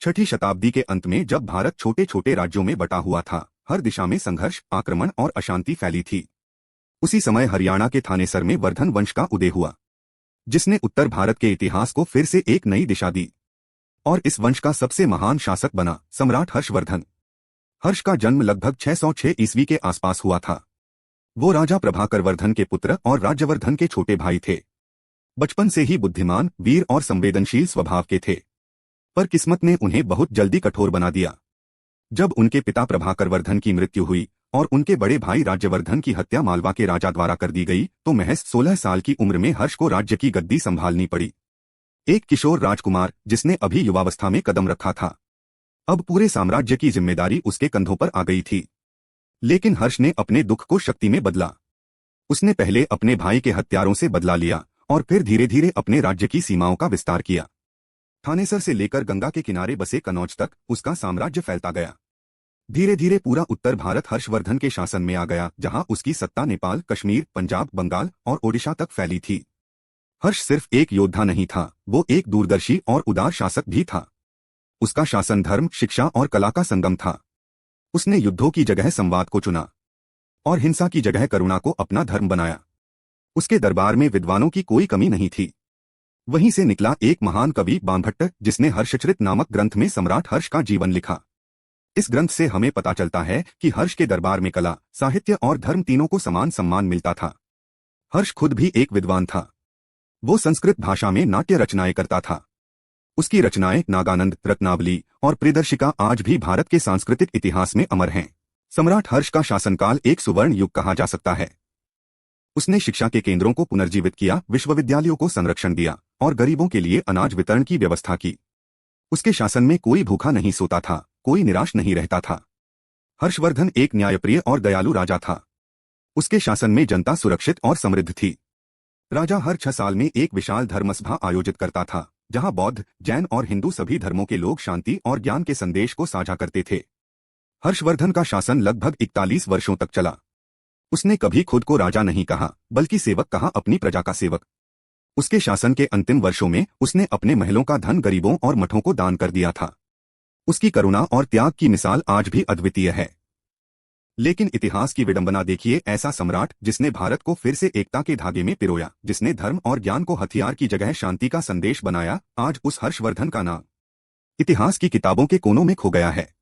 छठी शताब्दी के अंत में जब भारत छोटे छोटे राज्यों में बटा हुआ था, हर दिशा में संघर्ष, आक्रमण और अशांति फैली थी। उसी समय हरियाणा के थानेसर में वर्धन वंश का उदय हुआ, जिसने उत्तर भारत के इतिहास को फिर से एक नई दिशा दी। और इस वंश का सबसे महान शासक बना सम्राट हर्षवर्धन। हर्ष का जन्म लगभग 606 ईस्वी के आसपास हुआ था। वो राजा प्रभाकर वर्धन के पुत्र और राज्यवर्धन के छोटे भाई थे। बचपन से ही बुद्धिमान, वीर और संवेदनशील स्वभाव के थे, पर किस्मत ने उन्हें बहुत जल्दी कठोर बना दिया। जब उनके पिता प्रभाकर वर्धन की मृत्यु हुई और उनके बड़े भाई राज्यवर्धन की हत्या मालवा के राजा द्वारा कर दी गई, तो महज 16 साल की उम्र में हर्ष को राज्य की गद्दी संभालनी पड़ी। एक किशोर राजकुमार जिसने अभी युवावस्था में कदम रखा था, अब पूरे साम्राज्य की जिम्मेदारी उसके कंधों पर आ गई थी। लेकिन हर्ष ने अपने दुख को शक्ति में बदला। उसने पहले अपने भाई के हत्यारों से बदला लिया और फिर धीरे धीरे अपने राज्य की सीमाओं का विस्तार किया। थानेसर से लेकर गंगा के किनारे बसे कनौज तक उसका साम्राज्य फैलता गया। धीरे धीरे पूरा उत्तर भारत हर्षवर्धन के शासन में आ गया, जहां उसकी सत्ता नेपाल, कश्मीर, पंजाब, बंगाल और ओडिशा तक फैली थी। हर्ष सिर्फ एक योद्धा नहीं था, वो एक दूरदर्शी और उदार शासक भी था। उसका शासन धर्म, शिक्षा और कला का संगम था। उसने युद्धों की जगह संवाद को चुना और हिंसा की जगह करुणा को अपना धर्म बनाया। उसके दरबार में विद्वानों की कोई कमी नहीं थी। वहीं से निकला एक महान कवि बाणभट्ट, जिसने हर्षचरित नामक ग्रंथ में सम्राट हर्ष का जीवन लिखा। इस ग्रंथ से हमें पता चलता है कि हर्ष के दरबार में कला, साहित्य और धर्म तीनों को समान सम्मान मिलता था। हर्ष खुद भी एक विद्वान था। वो संस्कृत भाषा में नाट्य रचनाएं करता था। उसकी रचनाएं नागानंद, रत्नावली और प्रियदर्शिका आज भी भारत के सांस्कृतिक इतिहास में अमर हैं। सम्राट हर्ष का शासनकाल एक सुवर्ण युग कहा जा सकता है। उसने शिक्षा के केंद्रों को पुनर्जीवित किया, विश्वविद्यालयों को संरक्षण दिया और गरीबों के लिए अनाज वितरण की व्यवस्था की। उसके शासन में कोई भूखा नहीं सोता था, कोई निराश नहीं रहता था। हर्षवर्धन एक न्यायप्रिय और दयालु राजा था। उसके शासन में जनता सुरक्षित और समृद्ध थी। राजा हर 6 साल में एक विशाल धर्मसभा आयोजित करता था, जहां बौद्ध, जैन और हिंदू सभी धर्मों के लोग शांति और ज्ञान के संदेश को साझा करते थे। हर्षवर्धन का शासन लगभग 41 वर्षों तक चला। उसने कभी खुद को राजा नहीं कहा, बल्कि सेवक कहा, अपनी प्रजा का सेवक। उसके शासन के अंतिम वर्षों में उसने अपने महलों का धन गरीबों और मठों को दान कर दिया था। उसकी करुणा और त्याग की मिसाल आज भी अद्वितीय है। लेकिन इतिहास की विडंबना देखिए, ऐसा सम्राट जिसने भारत को फिर से एकता के धागे में पिरोया, जिसने धर्म और ज्ञान को हथियार की जगह शांति का संदेश बनाया, आज उस हर्षवर्धन का नाम इतिहास की किताबों के कोनों में खो गया है।